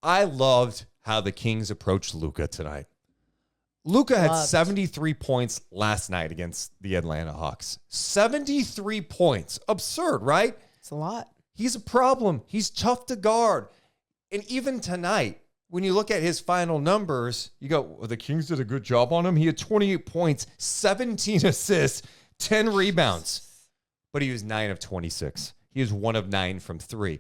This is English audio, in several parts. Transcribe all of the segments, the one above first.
I loved how the Kings approached Luka tonight. Luka had 73 points last night against the Atlanta Hawks. 73 points. Absurd, right? It's a lot. He's a problem. He's tough to guard. And even tonight, when you look at his final numbers, you go, well, the Kings did a good job on him. He had 28 points, 17 assists, 10 rebounds. But he was 9 of 26. He was 1 of 9 from 3.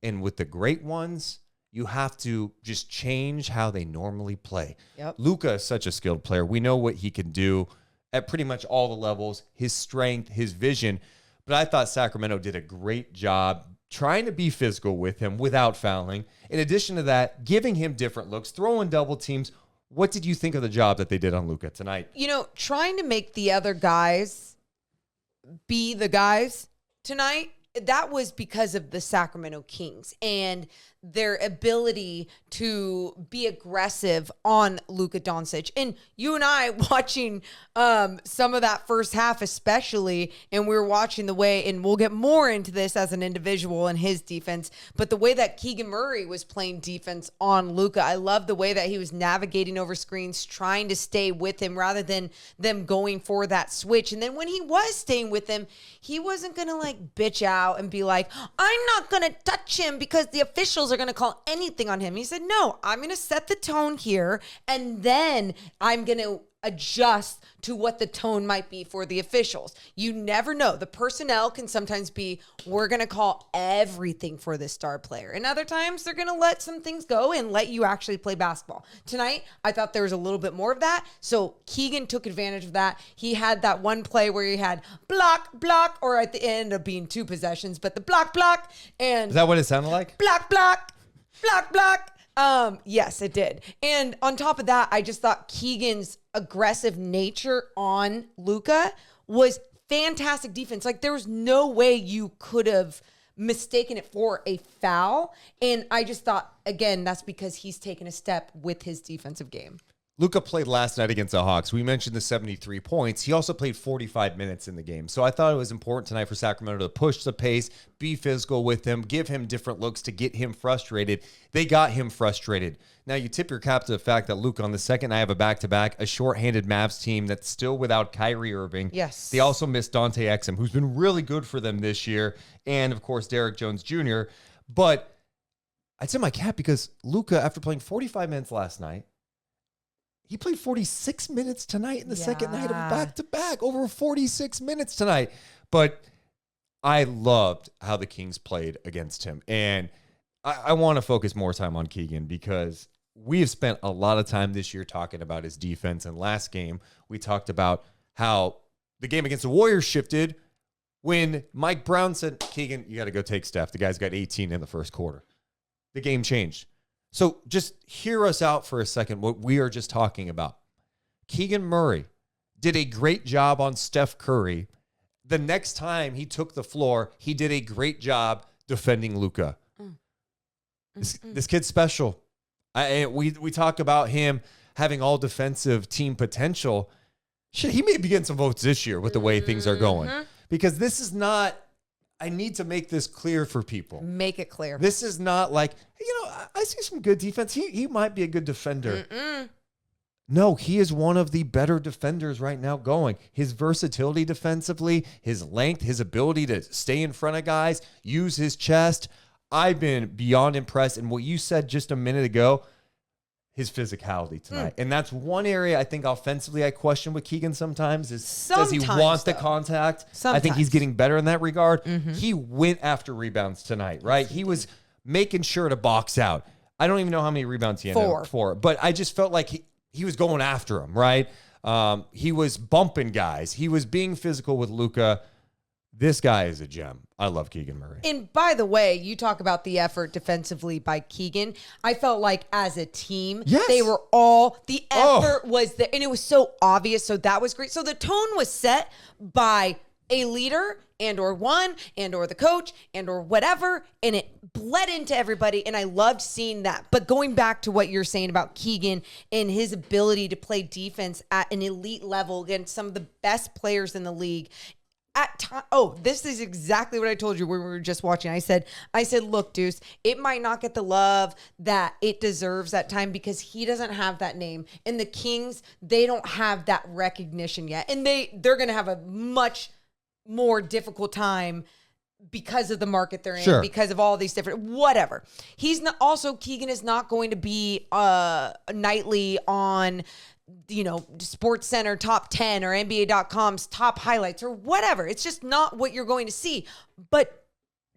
And with the great ones, you have to just change how they normally play. Yep. Luka is such a skilled player. We know what he can do at pretty much all the levels, his strength, his vision. But I thought Sacramento did a great job trying to be physical with him without fouling. In addition to that, giving him different looks, throwing double teams. What did you think of the job that they did on Luka tonight? You know, trying to make the other guys be the guys tonight, that was because of the Sacramento Kings and their ability to be aggressive on Luka Doncic. And you and I watching some of that first half especially, and we were watching the way, and we'll get more into this as an individual and his defense, but the way that Keegan Murray was playing defense on Luka, I love the way that he was navigating over screens, trying to stay with him rather than them going for that switch. And then when he was staying with him, he wasn't going to like bitch out and be like, I'm not going to touch him because the officials are going to call anything on him. He said, no, I'm going to set the tone here, and then I'm going to adjust to what the tone might be for the officials. You never know. The personnel can sometimes be, we're going to call everything for this star player. And other times they're going to let some things go and let you actually play basketball. Tonight, I thought there was a little bit more of that. So Keegan took advantage of that. He had that one play where he had block, or at the end of being 2 possessions, but the block, and Is that what it sounded like? block. Yes, it did. And on top of that, I just thought Keegan's aggressive nature on Luka was fantastic defense. Like, there was no way you could have mistaken it for a foul. And I just thought, again, that's because he's taken a step with his defensive game. Luka played last night against the Hawks. We mentioned the 73 points. He also played 45 minutes in the game. So I thought it was important tonight for Sacramento to push the pace, be physical with him, give him different looks to get him frustrated. They got him frustrated. Now, you tip your cap to the fact that Luka on the second night of a back-to-back, a shorthanded Mavs team that's still without Kyrie Irving. Yes. They also missed Dante Exum, who's been really good for them this year, and, of course, Derrick Jones Jr. But I'd tip my cap because Luka, after playing 45 minutes last night, he played 46 minutes tonight in the second night of a back-to-back. Over 46 minutes tonight. But I loved how the Kings played against him. And I want to focus more time on Keegan because we have spent a lot of time this year talking about his defense. And last game, we talked about how the game against the Warriors shifted when Mike Brown said, Keegan, you got to go take Steph. The guy's got 18 in the first quarter. The game changed. So just hear us out for a second, what we are just talking about. Keegan Murray did a great job on Steph Curry. The next time he took the floor, he did a great job defending Luka. This kid's special. We talk about him having all defensive team potential. Shit, he may be getting some votes this year with the way things are going. Because this is not, I need to make this clear for people. Make it clear. This is not like, I see some good defense. He might be a good defender. No, he is one of the better defenders right now going. His versatility defensively, his length, his ability to stay in front of guys, use his chest. I've been beyond impressed. And what you said just a minute ago, his physicality tonight. And that's one area I think offensively I question with Keegan sometimes is does he want the contact? I think he's getting better in that regard. He went after rebounds tonight, right? He was making sure to box out. I don't even know how many rebounds he ended up for, but I just felt like he was going after him, right? He was bumping guys. He was being physical with Luka. This guy is a gem. I love Keegan Murray. And by the way, you talk about the effort defensively by Keegan. I felt like as a team, they were all, the effort was there, and it was so obvious. So that was great. So the tone was set by a leader and or one and or the coach and or whatever, and it bled into everybody, and I loved seeing that. But going back to what you're saying about Keegan and his ability to play defense at an elite level against some of the best players in the league, This is exactly what I told you when we were just watching. I said, look, Deuce, it might not get the love that it deserves at time because he doesn't have that name. And the Kings, they don't have that recognition yet. And they're going to have a much more difficult time because of the market they're in, because of all these different, whatever. He's not, also, Keegan is not going to be nightly on, Sports Center top 10 or NBA.com's top highlights or whatever. It's just not what you're going to see. But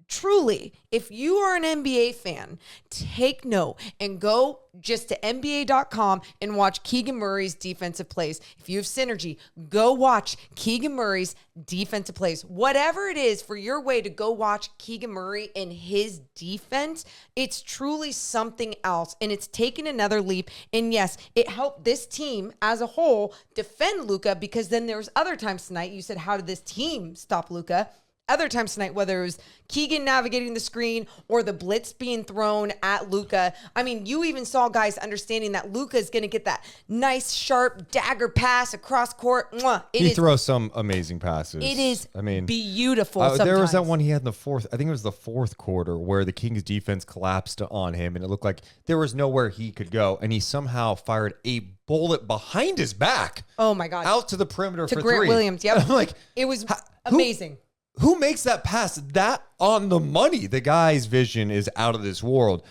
truly, if you are an NBA fan, take note and go just to NBA.com and watch Keegan Murray's defensive plays. If you have Synergy, go watch Keegan Murray's defensive plays. Whatever it is for your way to go watch Keegan Murray and his defense, it's truly something else. And it's taken another leap. And yes, it helped this team as a whole defend Luka, because then there was other times tonight you said, how did this team stop Luka? Other times tonight, whether it was Keegan navigating the screen or the blitz being thrown at Luka. I mean, you even saw guys understanding that Luka is going to get that nice, sharp dagger pass across court. He throws some amazing passes. It is beautiful. There was that one he had in the fourth, I think it was the fourth quarter, where the Kings defense collapsed on him, and it looked like there was nowhere he could go, and he somehow fired a bullet behind his back. Oh, my God. Out to the perimeter for Grant three. Williams, yep. I'm like, it was amazing. Who makes that pass that on the money? The guy's vision is out of this world.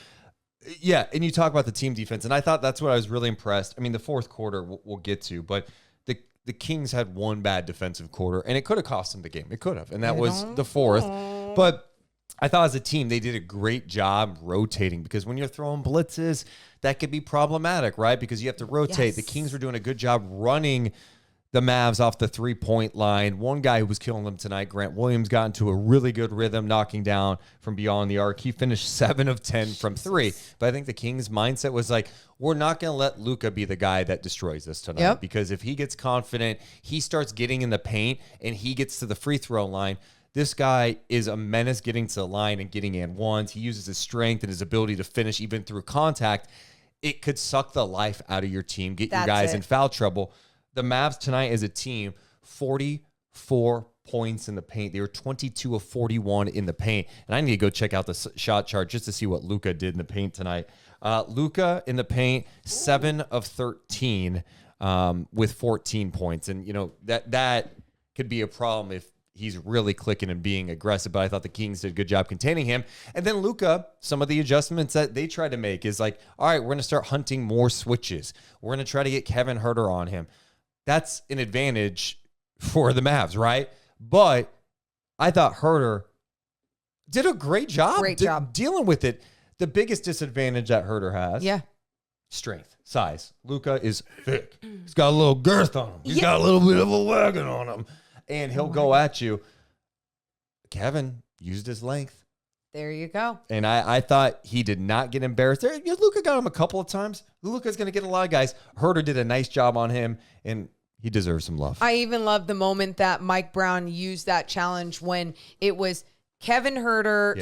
Yeah, and you talk about the team defense, and I thought that's what I was really impressed. I mean, the fourth quarter we'll get to, but the Kings had one bad defensive quarter, and it could have cost them the game. It could have, and that was the fourth. But I thought as a team, they did a great job rotating, because when you're throwing blitzes, that could be problematic, right? Because you have to rotate. Yes. The Kings were doing a good job running the Mavs off the three-point line. One guy who was killing them tonight, Grant Williams, got into a really good rhythm, knocking down from beyond the arc. He finished 7 of 10 from 3. But I think the Kings' mindset was like, we're not going to let Luka be the guy that destroys us tonight. Because if he gets confident, he starts getting in the paint, and he gets to the free throw line. This guy is a menace getting to the line and getting and ones. He uses his strength and his ability to finish even through contact. It could suck the life out of your team, get your guys in foul trouble. The Mavs tonight as a team, 44 points in the paint. They were 22 of 41 in the paint. And I need to go check out the shot chart just to see what Luka did in the paint tonight. Luka in the paint, 7 of 13 with 14 points. And, that could be a problem if he's really clicking and being aggressive. But I thought the Kings did a good job containing him. And then Luka, some of the adjustments that they tried to make is like, all right, we're going to start hunting more switches. We're going to try to get Kevin Huerter on him. That's an advantage for the Mavs, right? But I thought Huerter did a great job. Dealing with it. The biggest disadvantage that Huerter has, strength, size. Luka is thick. He's got a little girth on him. He's got a little bit of a wagon on him. And he'll go at you. Kevin used his length. There you go. And I thought he did not get embarrassed. Luka got him a couple of times. Luka's going to get a lot of guys. Huerter did a nice job on him, and he deserves some love. I even love the moment that Mike Brown used that challenge when it was Kevin Huerter,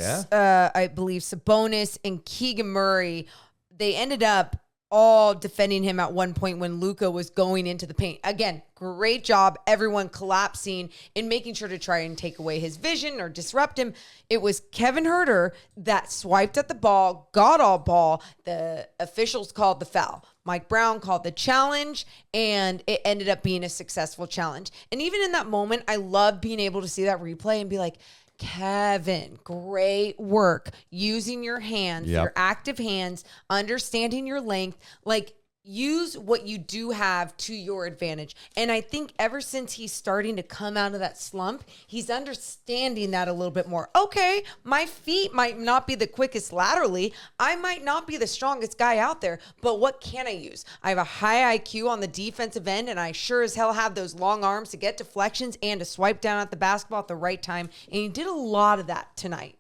I believe Sabonis, and Keegan Murray. They ended up all defending him at one point when Luka was going into the paint. Again, great job. Everyone collapsing and making sure to try and take away his vision or disrupt him. It was Kevin Huerter that swiped at the ball, got all ball. The officials called the foul. Mike Brown called the challenge, and it ended up being a successful challenge. And even in that moment, I love being able to see that replay and be like, Kevin, great work using your hands, your active hands, understanding your length. Like, use what you do have to your advantage. And I think ever since he's starting to come out of that slump, he's understanding that a little bit more. Okay, my feet might not be the quickest laterally. I might not be the strongest guy out there, but what can I use? I have a high IQ on the defensive end, and I sure as hell have those long arms to get deflections and to swipe down at the basketball at the right time. And he did a lot of that tonight.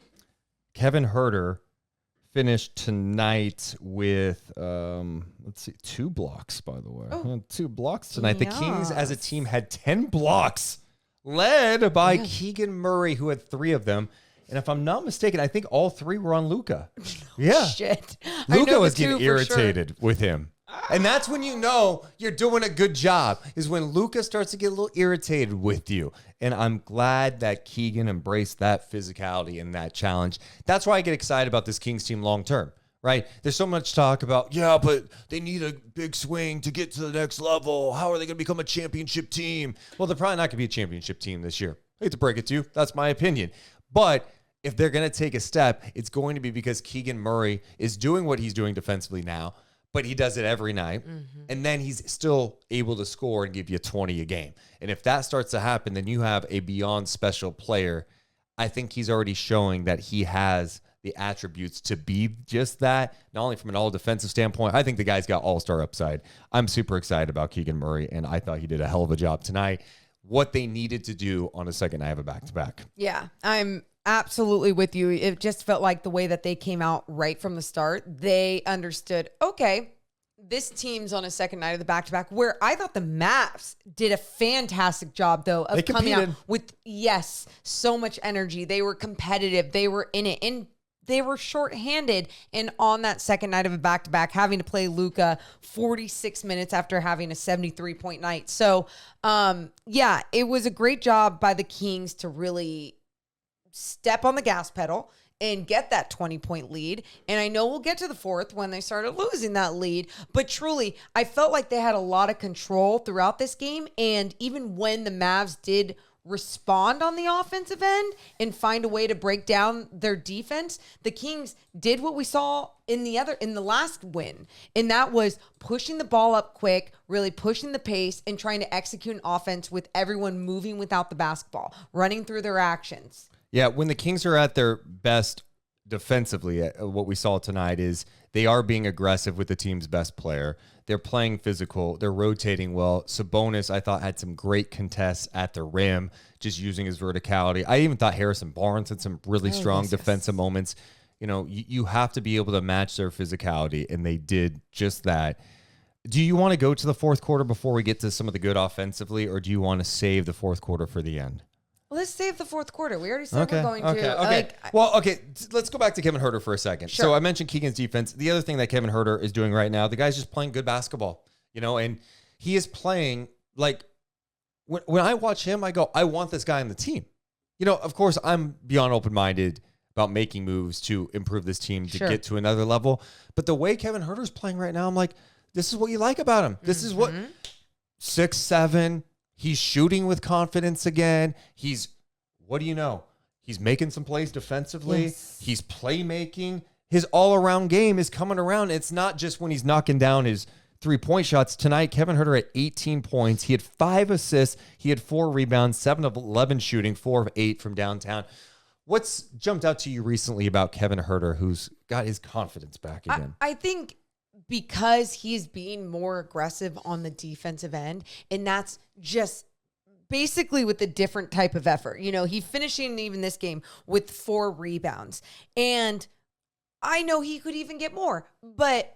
Kevin Huerter finished tonight with, 2 blocks, by the way. 2 blocks tonight. The Kings as a team had 10 blocks, led by Keegan Murray, who had 3 of them. And if I'm not mistaken, I think all 3 were on Luka. Shit. Luka was getting irritated with him. And that's when you know you're doing a good job, is when Luka starts to get a little irritated with you. And I'm glad that Keegan embraced that physicality and that challenge. That's why I get excited about this Kings team long term, right? There's so much talk about, yeah, but they need a big swing to get to the next level. How are they going to become a championship team? Well, they're probably not going to be a championship team this year. I hate to break it to you. That's my opinion. But if they're going to take a step, it's going to be because Keegan Murray is doing what he's doing defensively now, but he does it every night. Mm-hmm. And then he's still able to score and give you 20 a game. And if that starts to happen, then you have a beyond special player. I think he's already showing that he has the attributes to be just that, not only from an all defensive standpoint. I think the guy's got all-star upside. I'm super excited about Keegan Murray, and I thought he did a hell of a job tonight. What they needed to do on a second night of a back-to-back. Yeah, I'm absolutely with you. It just felt like the way that they came out right from the start, they understood, okay, this team's on a second night of the back-to-back, where I thought the Mavs did a fantastic job, though, of coming out with, yes, so much energy. They were competitive. They were in it. And they were shorthanded. And on that second night of a back-to-back, having to play Luka 46 minutes after having a 73-point night. So, yeah, it was a great job by the Kings to really step on the gas pedal and get that 20-point lead. And I know we'll get to the fourth when they started losing that lead. But truly, I felt like they had a lot of control throughout this game. And even when the Mavs did respond on the offensive end and find a way to break down their defense, the Kings did what we saw in the last win. And that was pushing the ball up quick, really pushing the pace and trying to execute an offense with everyone moving without the basketball, running through their actions. Yeah, when the Kings are at their best defensively, what we saw tonight is they are being aggressive with the team's best player. They're playing physical. They're rotating well. Sabonis, I thought, had some great contests at the rim, just using his verticality. I even thought Harrison Barnes had some really strong defensive moments. You know, you have to be able to match their physicality, and they did just that. Do you want to go to the fourth quarter before we get to some of the good offensively, or do you want to save the fourth quarter for the end? Let's save the fourth quarter. We already said we're going to. Okay. Let's go back to Kevin Huerter for a second. Sure. So I mentioned Keegan's defense. The other thing that Kevin Huerter is doing right now, the guy's just playing good basketball, you know, and he is playing like when I watch him, I go, I want this guy on the team. You know, of course, I'm beyond open-minded about making moves to improve this team to get to another level. But the way Kevin Huerter's playing right now, I'm like, this is what you like about him. This is what 6'7". He's shooting with confidence again. What do you know? He's making some plays defensively. Yes. He's playmaking. His all-around game is coming around. It's not just when he's knocking down his three-point shots. Tonight, Kevin Huerter had 18 points. He had 5 assists. He had 4 rebounds, 7 of 11 shooting, 4 of 8 from downtown. What's jumped out to you recently about Kevin Huerter, who's got his confidence back again? I think because he's being more aggressive on the defensive end, and that's just basically with a different type of effort. You know, he's finishing even this game with 4 rebounds. And I know he could even get more. But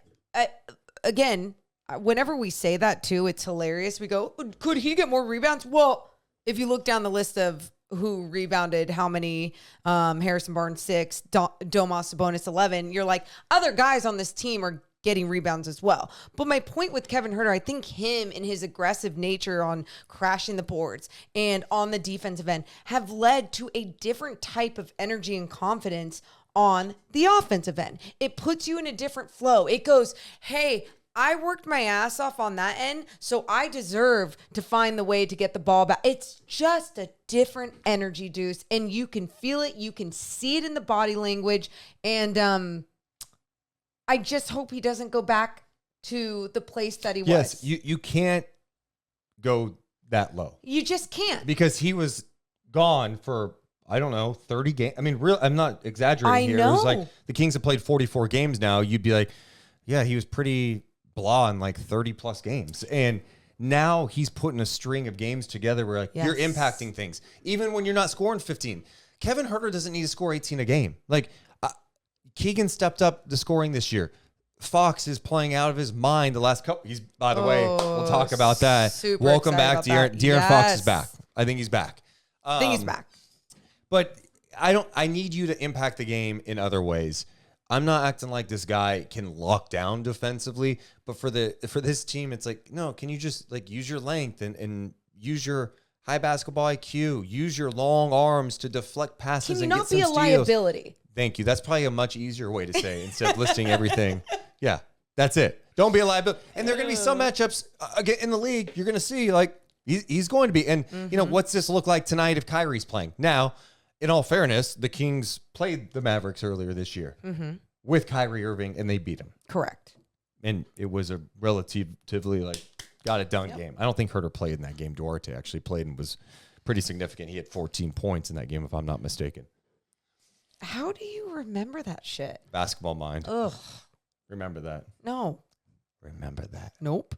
again, whenever we say that too, it's hilarious. We go, could he get more rebounds? Well, if you look down the list of who rebounded how many, Harrison Barnes 6, Domas Sabonis 11, you're like, other guys on this team are getting rebounds as well. But my point with Kevin Huerter, I think him and his aggressive nature on crashing the boards and on the defensive end have led to a different type of energy and confidence on the offensive end. It puts you in a different flow. It goes, hey, I worked my ass off on that end, so I deserve to find the way to get the ball back. It's just a different energy, Deuce, and you can feel it. You can see it in the body language, and I just hope he doesn't go back to the place that he was. Yes, you can't go that low. You just can't. Because he was gone for, I don't know, 30 games. I mean, I'm not exaggerating here. Know. It was like the Kings have played 44 games now. You'd be like, yeah, he was pretty blah in like 30-plus games. And now he's putting a string of games together where like you're impacting things. Even when you're not scoring 15. Kevin Huerter doesn't need to score 18 a game. Like, Keegan stepped up the scoring this year. Fox is playing out of his mind the last couple. He's, by the way, we'll talk about that. Welcome back, De'Aaron Fox is back. I think he's back. I think he's back. But I need you to impact the game in other ways. I'm not acting like this guy can lock down defensively, but for this team, it's like, no, can you just like use your length and use your high basketball IQ, use your long arms to deflect passes and get some steals. Can you not be a liability? Thank you. That's probably a much easier way to say it instead of listing everything. Yeah, that's it. Don't be a liability. And there are going to be some matchups again in the league you're going to see like he's going to be. And, what's this look like tonight if Kyrie's playing? Now, in all fairness, the Kings played the Mavericks earlier this year with Kyrie Irving, and they beat him. Correct. And it was a relatively, like, got it done game. I don't think Huerter played in that game. Huerter actually played and was pretty significant. He had 14 points in that game, if I'm not mistaken. How do you remember that shit? Basketball mind. Ugh. Remember that. No. Remember that. Nope.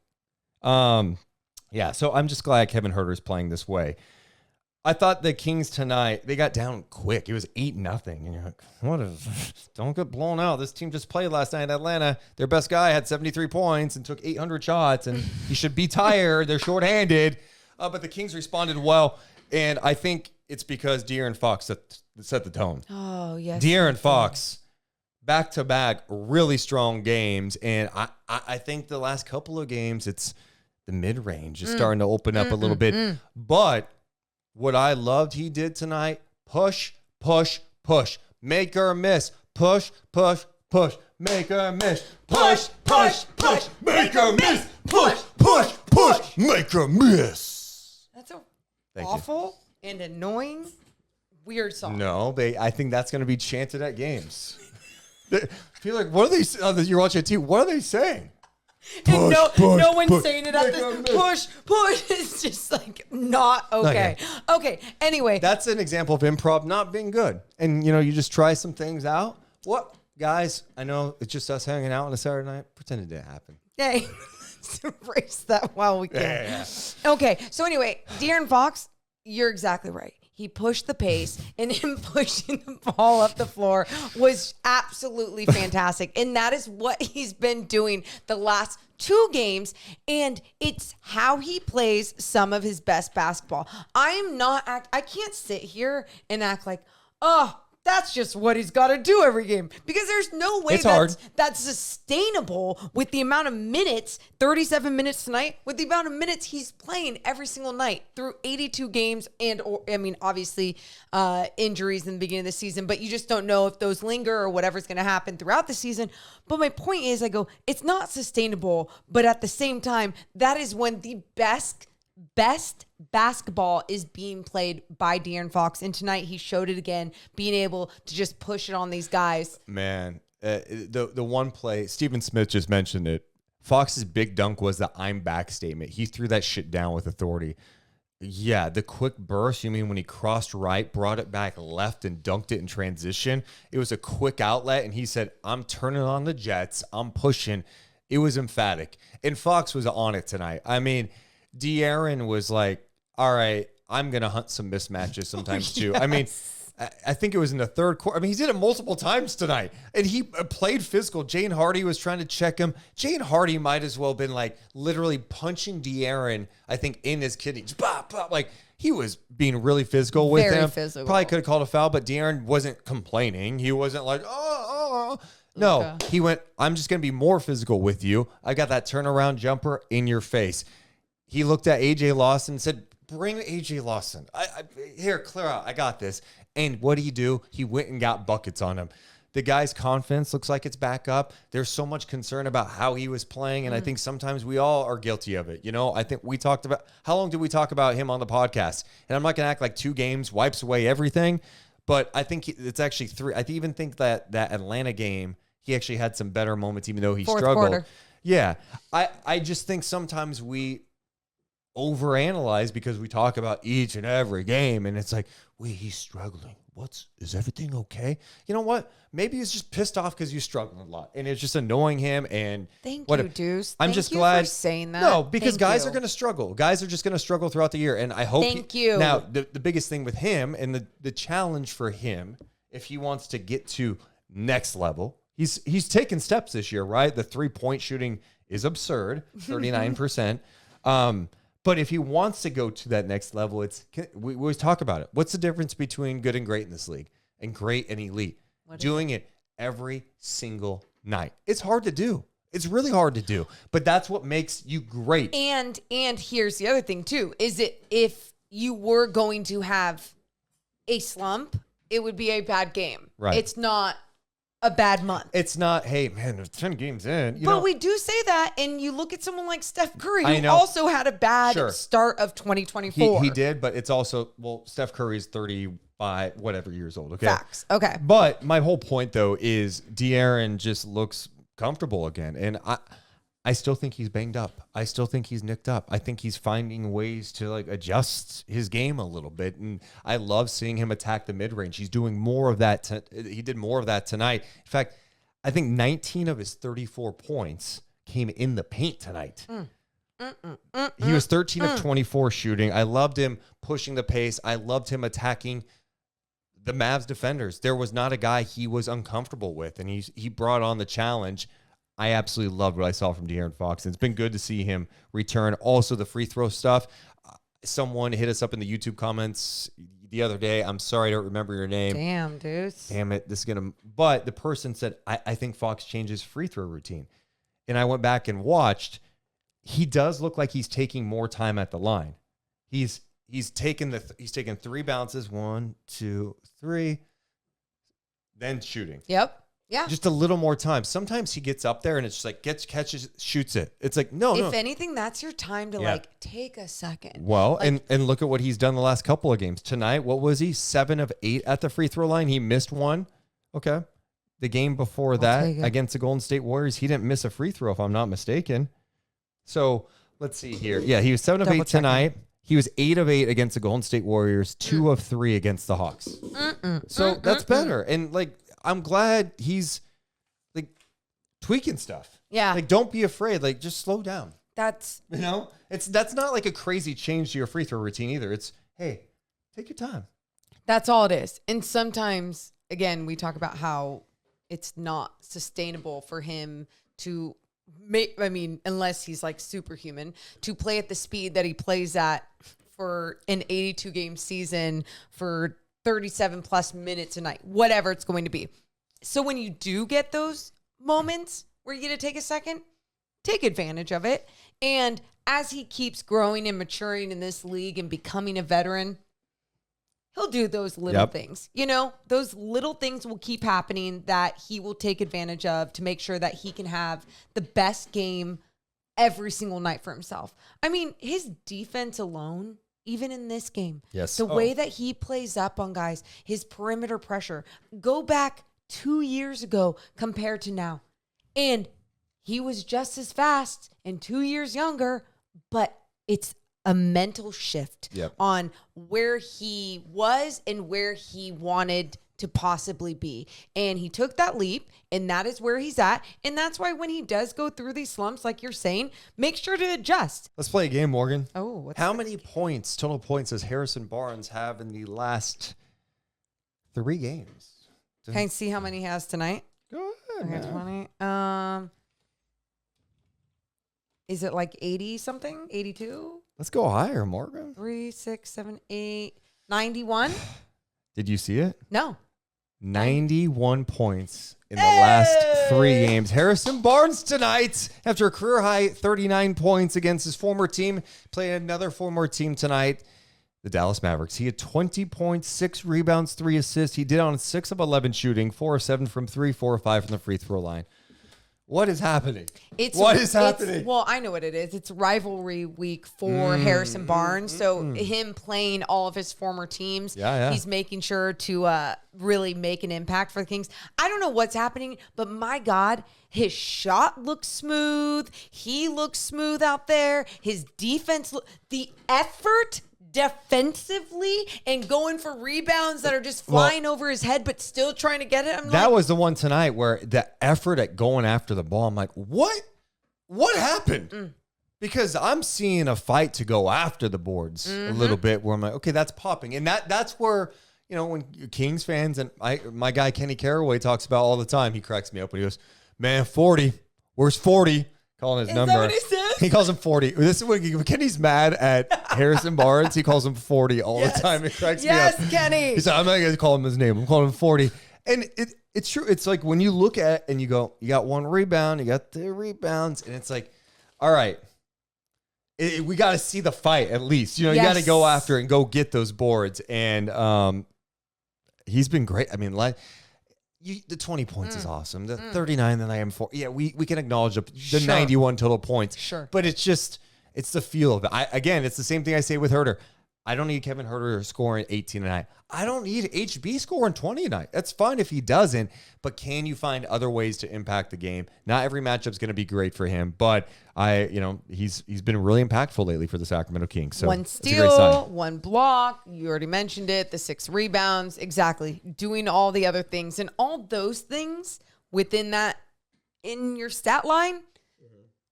Yeah, so I'm just glad Kevin Huerter's playing this way. I thought the Kings tonight, they got down quick. It was 8-0. And you're like, don't get blown out. This team just played last night in Atlanta. Their best guy had 73 points and took 800 shots, and he should be tired. They're shorthanded. But the Kings responded well, and I think it's because De'Aaron Fox set the tone. Oh, yes. De'Aaron Fox, back-to-back, really strong games, and I think the last couple of games, it's the mid-range is starting to open up a little bit. But what I loved he did tonight, push, push, push. Make her miss. Push, push, push. Make her miss. Push, push, push. Make her miss. Push, push, push. Make her miss. That's awful and annoying, weird song. No, I think that's going to be chanted at games. People are like, what are they? You're watching TV. What are they saying? And no one's saying it at this. Push. It's just like not okay. Okay. Anyway, that's an example of improv not being good. And you just try some things out. What, guys? I know it's just us hanging out on a Saturday night. Pretend it didn't happen. Hey, let's embrace that while we can. Yeah. Okay. So anyway, De'Aaron Fox, you're exactly right. He pushed the pace, and him pushing the ball up the floor was absolutely fantastic. And that is what he's been doing the last 2 games, and it's how he plays some of his best basketball. I can't sit here and act like, oh, that's just what he's got to do every game, because there's no way that's sustainable with the amount of minutes, 37 minutes tonight, with the amount of minutes he's playing every single night through 82 games. And obviously injuries in the beginning of the season, but you just don't know if those linger or whatever's going to happen throughout the season. But my point is, it's not sustainable, but at the same time, that is when the best basketball is being played by De'Aaron Fox. And tonight he showed it again, being able to just push it on these guys. Man, the one play, Stephen Smith just mentioned it. Fox's big dunk was the "I'm back" statement. He threw that shit down with authority. Yeah, the quick burst, you mean when he crossed right, brought it back left, and dunked it in transition? It was a quick outlet, and he said, I'm turning on the Jets. I'm pushing. It was emphatic. And Fox was on it tonight. I mean, De'Aaron was like, all right, I'm going to hunt some mismatches sometimes too. Yes. I mean, I think it was in the third quarter. I mean, he did it multiple times tonight. And he played physical. Jane Hardy was trying to check him. Jane Hardy might as well have been like literally punching De'Aaron, I think, in his kidneys. Like, he was being really physical with him. Physical. Probably could have called a foul, but De'Aaron wasn't complaining. He wasn't like, No, he went, I'm just going to be more physical with you. I got that turnaround jumper in your face. He looked at AJ Lawson and said, bring AJ Lawson. Here, clear out. I got this. And what did he do? He went and got buckets on him. The guy's confidence looks like it's back up. There's so much concern about how he was playing, and I think sometimes we all are guilty of it. I think we talked about, how long did we talk about him on the podcast? And I'm not going to act like 2 games wipes away everything, but I think it's actually 3. I even think that Atlanta game, he actually had some better moments, even though he struggled. Quarter. Yeah. I just think sometimes we overanalyze because we talk about each and every game, and it's like, wait, he's struggling. Is everything okay? You know what? Maybe he's just pissed off because you're struggling a lot, and it's just annoying him. And thank you, Deuce. I'm just glad for saying that. No, because guys are going to struggle. Guys are just going to struggle throughout the year, and I hope. Thank you. Now, the biggest thing with him and the challenge for him, if he wants to get to next level, he's taken steps this year, right? The 3-point shooting is absurd, 39%. But if he wants to go to that next level, we always talk about it. What's the difference between good and great in this league, and great and elite? Doing it every single night. It's hard to do. It's really hard to do, but that's what makes you great. And here's the other thing too, is it if you were going to have a slump, it would be a bad game. Right. It's not a bad month. It's not, hey, man, there's 10 games in. But we do say that, and you look at someone like Steph Curry, I who know. also had a bad start of 2024. He did, but it's also, well, Steph Curry is 35, whatever years old, okay? Facts. Okay. But my whole point, though, is De'Aaron just looks comfortable again. And I still think he's banged up. I still think he's nicked up. I think he's finding ways to like adjust his game a little bit. And I love seeing him attack the mid-range. He's doing more of that. He did more of that tonight. In fact, I think 19 of his 34 points came in the paint tonight. He was 13 of 24 shooting. I loved him pushing the pace. I loved him attacking the Mavs defenders. There was not a guy he was uncomfortable with, and he brought on the challenge. I absolutely loved what I saw from De'Aaron Fox, and it's been good to see him return. Also, the free throw stuff. Someone hit us up in the YouTube comments the other day. I'm sorry, I don't remember your name. Damn, Deuce. Damn it. This is gonna. But the person said, I think Fox changed his free throw routine, and I went back and watched. He does look like he's taking more time at the line. He's taken three bounces, 1, 2, 3, then shooting. Yep. Yeah. Just a little more time. Sometimes he gets up there and it's just like catches, shoots it. It's like no. If anything, that's your time to like take a second. Well, like, and look at what he's done the last couple of games. Tonight, what was he? 7 of 8 at the free throw line. He missed one. Okay. The game before that against the Golden State Warriors, he didn't miss a free throw, if I'm not mistaken. So let's see here. Yeah, he was 7 of 8 tonight. He was 8 of 8 against the Golden State Warriors, 2 of 3 against the Hawks. So that's better. And like, I'm glad he's like tweaking stuff. Yeah. Like, don't be afraid. Like, just slow down. That's, that's not like a crazy change to your free throw routine either. It's, hey, take your time. That's all it is. And sometimes, again, we talk about how it's not sustainable for him to unless he's like superhuman, to play at the speed that he plays at for an 82 game season for 37 plus minutes a night, whatever it's going to be. So when you do get those moments where you get to take a second, take advantage of it. And as he keeps growing and maturing in this league and becoming a veteran, he'll do those little things. Those little things will keep happening that he will take advantage of to make sure that he can have the best game every single night for himself. I mean, his defense alone, even in this game, the way that he plays up on guys, his perimeter pressure, go back 2 years ago compared to now. And he was just as fast and 2 years younger, but it's a mental shift on where he was and where he wanted to possibly be. And he took that leap, and that is where he's at. And that's why when he does go through these slumps, like you're saying, make sure to adjust. Let's play a game, Morgan. Oh, how many total points does Harrison Barnes have in the last 3 games? Can I see how many he has tonight? Go ahead, okay, 20. Is it like 80 something? 82? Let's go higher, Morgan. 3, 6, 7, 8, 91. Did you see it? No. 91 points in the last 3 games. Harrison Barnes tonight, after a career high 39 points against his former team, playing another former team tonight, the Dallas Mavericks. He had 20 points, 6 rebounds, 3 assists. He did on 6 of 11 shooting, 4 of 7 from 3, 4 of 5 from the free throw line. What is happening? What is happening? Well, I know what it is. It's rivalry week for Harrison Barnes. So him playing all of his former teams, he's making sure to really make an impact for the Kings. I don't know what's happening, but my God, his shot looks smooth. He looks smooth out there. His defense, the effort defensively and going for rebounds that are just flying over his head, but still trying to get it. That was the one tonight where the effort at going after the ball, I'm like, what happened? Because I'm seeing a fight to go after the boards a little bit where I'm like, okay, that's popping. And that's where, when Kings fans and my guy, Kenny Caraway, talks about all the time, he cracks me up when he goes, man, 40, where's 40? Calling his number. Is that what he says? He calls him 40. This is when Kenny's mad at Harrison Barnes. He calls him 40 all the time. It cracks me up. Yes, Kenny. He said, I'm not going to call him his name. I'm calling him 40. And It's true. It's like when you look at it and you go, you got one rebound, you got the rebounds, and it's like, all right, we got to see the fight at least. You got to go after it and go get those boards. And he's been great. I mean, the 20 points is awesome. The 39 that I am for. Yeah, we can acknowledge the 91 total points. Sure. But it's the feel of it. Again, it's the same thing I say with Huerter. I don't need Kevin Huerter scoring 18 a night. I don't need HB scoring 20 a night. That's fine if he doesn't, but can you find other ways to impact the game? Not every matchup's going to be great for him, but he's been really impactful lately for the Sacramento Kings. So one steal, one block. You already mentioned it. The 6 rebounds. Exactly. Doing all the other things, and all those things within that in your stat line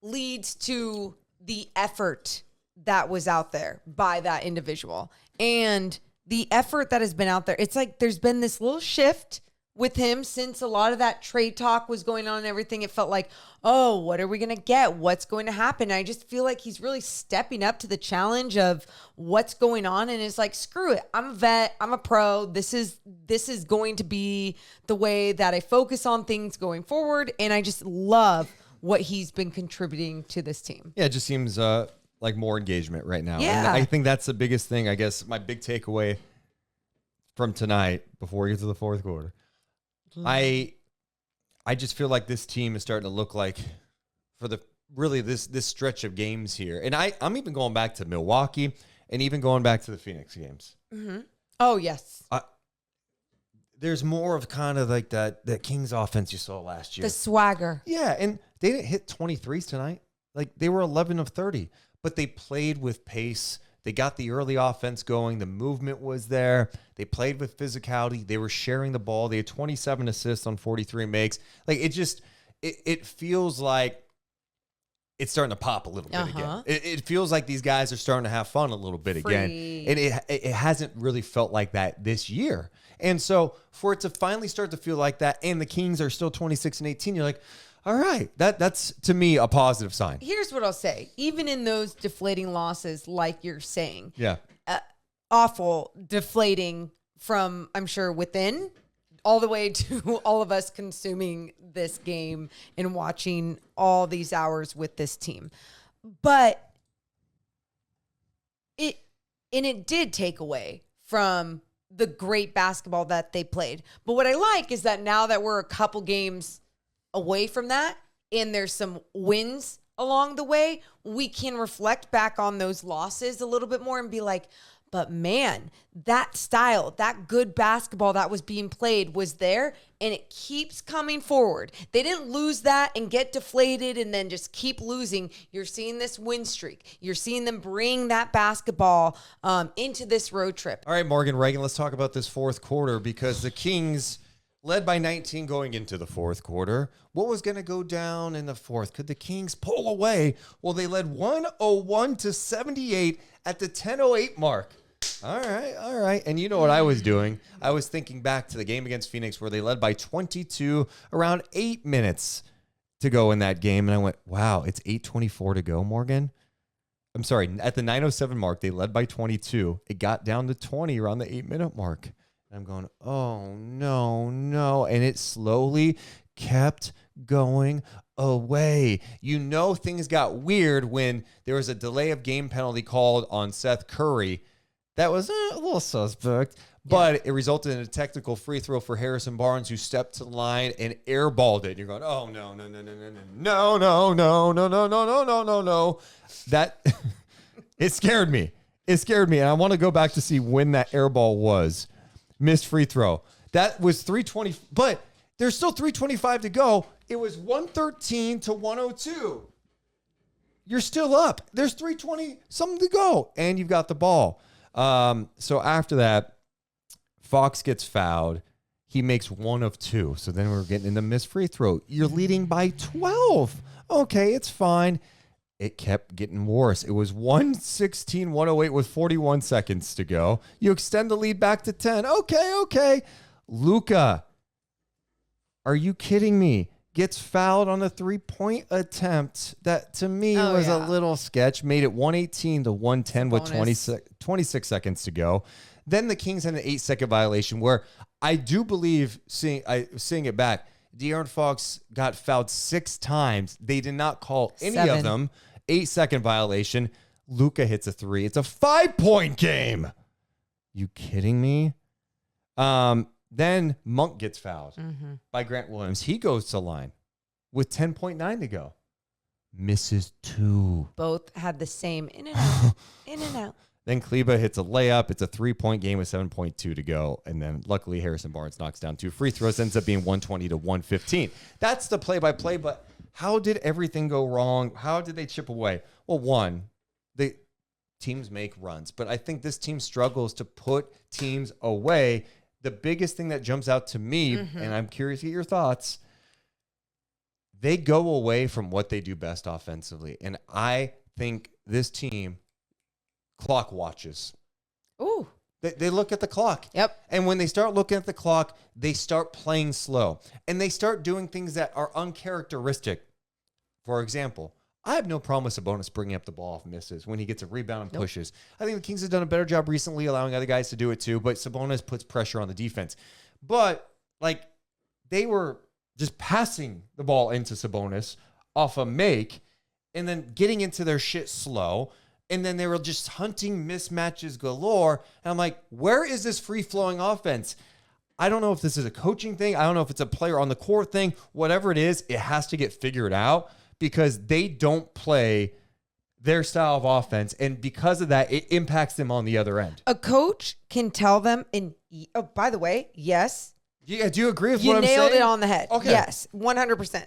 leads to the effort that was out there by that individual. And the effort that has been out there, it's like there's been this little shift with him since a lot of that trade talk was going on and everything. It felt like, oh, what are we going to get? What's going to happen? I just feel like he's really stepping up to the challenge of what's going on. And it's like, screw it. I'm a vet. I'm a pro. This is going to be the way that I focus on things going forward. And I just love what he's been contributing to this team. Yeah, it just seems like more engagement right now. Yeah. And I think that's the biggest thing. I guess my big takeaway from tonight before we get to the fourth quarter, I just feel like this team is starting to look like for this stretch of games here. And I'm even going back to Milwaukee and even going back to the Phoenix games. Mm-hmm. Oh, yes. There's more of kind of like that Kings offense you saw last year. The swagger. Yeah, and they didn't hit 23s tonight. Like they were 11 of 30. But they played with pace. They got the early offense going. The movement was there. They played with physicality. They were sharing the ball. They had 27 assists on 43 makes. Like it feels like it's starting to pop a little bit again. It feels like these guys are starting to have fun a little bit again. And it hasn't really felt like that this year. And so for it to finally start to feel like that, and the Kings are still 26-18, you're like, all right, that's to me a positive sign. Here's what I'll say. Even in those deflating losses, like you're saying, awful, deflating from, I'm sure, within, all the way to all of us consuming this game and watching all these hours with this team. But it did take away from the great basketball that they played. But what I like is that now that we're a couple games away from that and there's some wins along the way, we can reflect back on those losses a little bit more and be like, but man, that style, that good basketball that was being played was there, and it keeps coming forward. They didn't lose that and get deflated and then just keep losing. You're seeing this win streak. You're seeing them bring that basketball into this road trip. All right, Morgan Reagan, let's talk about this fourth quarter, because the Kings led by 19 going into the fourth quarter. What was going to go down in the fourth? Could the Kings pull away? Well, they led 101-78 at the 10:08 mark. All right. And you know what I was doing? I was thinking back to the game against Phoenix where they led by 22, around 8 minutes to go in that game. And I went, wow, it's 8:24 to go, Morgan. I'm sorry. At the 9:07 mark, they led by 22. It got down to 20 around the 8-minute mark. And I'm going, oh, no. And it slowly kept going away. You know, things got weird when there was a delay of game penalty called on Seth Curry. That was a little suspect, but it resulted in a technical free throw for Harrison Barnes, who stepped to the line and airballed it. And you're going, oh, no. That, it scared me. And I want to go back to see when that airball was. Missed free throw. That was 3:20, but there's still 3:25 to go. It was 113-102. You're still up. There's 3:20 something to go, and you've got the ball. So after that, Fox gets fouled. He makes 1 of 2. So then we're getting into missed free throw. You're leading by 12. Okay, it's fine. It kept getting worse. It was 116-108 with 41 seconds to go. You extend the lead back to 10. Okay. Luka, are you kidding me? Gets fouled on a 3-point attempt. That, to me, was a little sketch. Made it 118-110 with 26 seconds to go. Then the Kings had an 8-second violation where I do believe seeing it back. De'Aaron Fox got fouled 6 times. They did not call any 7. of them. 8-second violation. Luka hits a 3. It's a 5-point game. You kidding me? Then Monk gets fouled by Grant Williams. He goes to line with 10.9 to go. Misses 2. Both had the same in and out, in and out. Then Kleba hits a layup. It's a 3-point game with 7.2 to go. And then luckily Harrison Barnes knocks down 2 free throws. Ends up being 120 to 115. That's the play-by-play, but how did everything go wrong? How did they chip away? Well, one, the teams make runs, but I think this team struggles to put teams away. The biggest thing that jumps out to me, and I'm curious to get your thoughts, they go away from what they do best offensively. And I think this team clock watches. Ooh. They look at the clock. Yep. And when they start looking at the clock, they start playing slow. And they start doing things that are uncharacteristic. For example, I have no problem with Sabonis bringing up the ball off misses when he gets a rebound and pushes. I think the Kings have done a better job recently allowing other guys to do it too, but Sabonis puts pressure on the defense. But, like, they were just passing the ball into Sabonis off a make and then getting into their shit slow. And then they were just hunting mismatches galore. And I'm like, where is this free-flowing offense? I don't know if this is a coaching thing. I don't know if it's a player on the court thing. Whatever it is, it has to get figured out because they don't play their style of offense. And because of that, it impacts them on the other end. A coach can tell them, and oh, by the way, yes. Yeah, do you agree with what I'm saying? You nailed it on the head. Okay. Yes, 100%.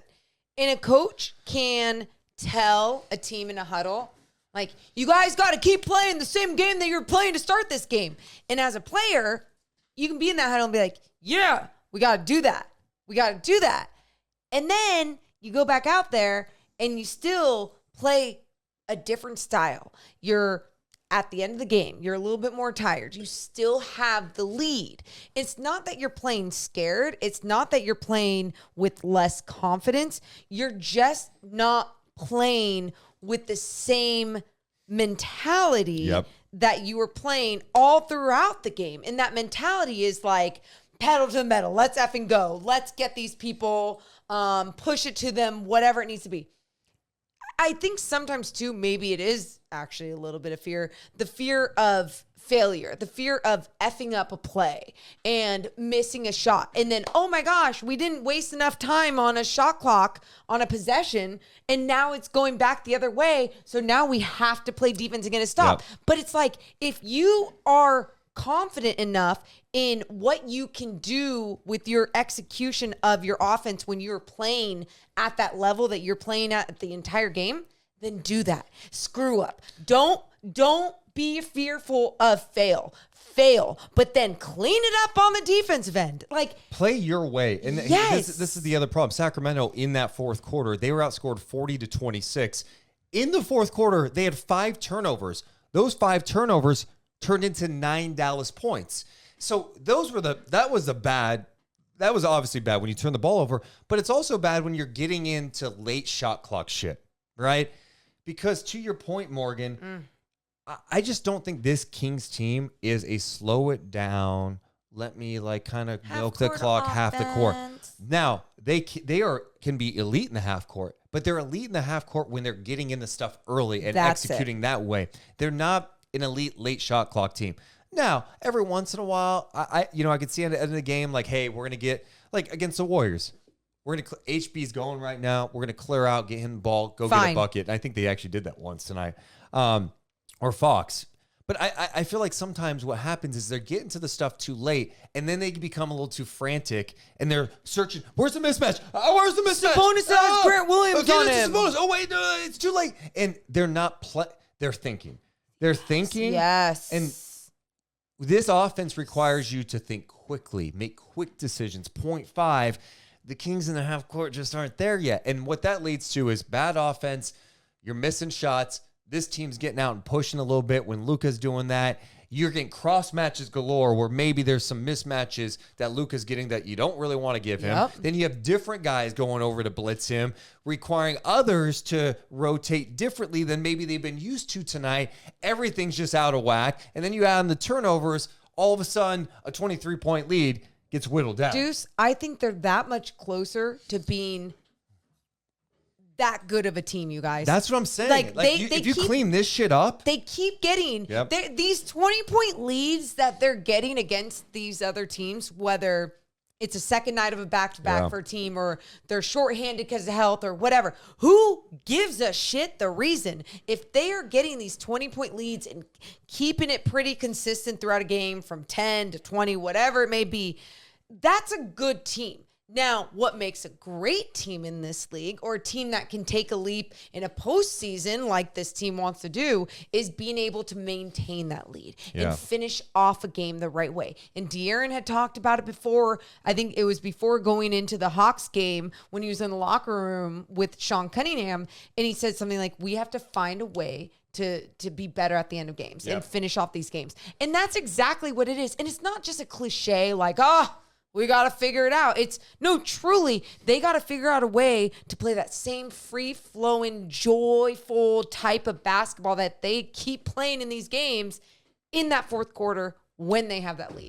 And a coach can tell a team in a huddle, like, you guys got to keep playing the same game that you're playing to start this game. And as a player, you can be in that huddle and be like, yeah, we got to do that. We got to do that. And then you go back out there and you still play a different style. You're at the end of the game, you're a little bit more tired. You still have the lead. It's not that you're playing scared. It's not that you're playing with less confidence. You're just not playing with the same mentality that you were playing all throughout the game. And that mentality is like, pedal to the metal. Let's effing go. Let's get these people, push it to them, whatever it needs to be. I think sometimes too, maybe it is actually a little bit of fear. The fear of failure, the fear of effing up a play and missing a shot. And then, oh my gosh, we didn't waste enough time on a shot clock on a possession. And now it's going back the other way. So now we have to play defense and get a stop. Yep. But it's like, if you are confident enough in what you can do with your execution of your offense when you're playing at that level that you're playing at the entire game, then do that. Screw up. Don't be fearful of fail, but then clean it up on the defensive end. Like, play your way. And yes. this is the other problem. Sacramento in that fourth quarter, they were outscored 40-26. In the fourth quarter, they had 5 turnovers. Those 5 turnovers turned into 9 Dallas points. So that was obviously bad when you turn the ball over, but it's also bad when you're getting into late shot clock shit, right? Because to your point, Morgan, I just don't think this Kings team is a slow it down, let me like kind of milk the clock, half the court. Now, they can be elite in the half court, but they're elite in the half court when they're getting into stuff early and executing that way. They're not an elite late shot clock team. Now, every once in a while, I could see at the end of the game, like, hey, we're going to get, like, against the Warriors. We're going to, HB's going right now. We're going to clear out, get him the ball, go get a bucket. And I think they actually did that once tonight. Or Fox. But I feel like sometimes what happens is they're getting to the stuff too late, and then they become a little too frantic, and they're searching, where's the mismatch? Where's the mismatch? Sabonis has Grant Williams on him. Oh, wait, it's too late. And they're not they're thinking. They're thinking. Yes. And this offense requires you to think quickly, make quick decisions. 0.5. The Kings in the half court just aren't there yet. And what that leads to is bad offense. You're missing shots. This team's getting out and pushing a little bit when Luka's doing that. You're getting cross matches galore where maybe there's some mismatches that Luka's getting that you don't really want to give him. Yep. Then you have different guys going over to blitz him, requiring others to rotate differently than maybe they've been used to tonight. Everything's just out of whack. And then you add in the turnovers, all of a sudden a 23-point lead gets whittled down. Deuce, I think they're that much closer to being that good of a team, you guys. That's what I'm saying. If you clean this shit up. They keep getting these 20-point leads that they're getting against these other teams, whether it's a second night of a back-to-back for a team or they're shorthanded because of health or whatever. Who gives a shit the reason? If they are getting these 20-point leads and keeping it pretty consistent throughout a game from 10 to 20, whatever it may be, that's a good team. Now, what makes a great team in this league, or a team that can take a leap in a postseason like this team wants to do, is being able to maintain that lead and finish off a game the right way. And De'Aaron had talked about it before. I think it was before going into the Hawks game when he was in the locker room with Sean Cunningham, and he said something like, we have to find a way to be better at the end of games and finish off these games. And that's exactly what it is. And it's not just a cliche like, we got to figure it out. Truly, they got to figure out a way to play that same free-flowing, joyful type of basketball that they keep playing in these games in that fourth quarter when they have that lead.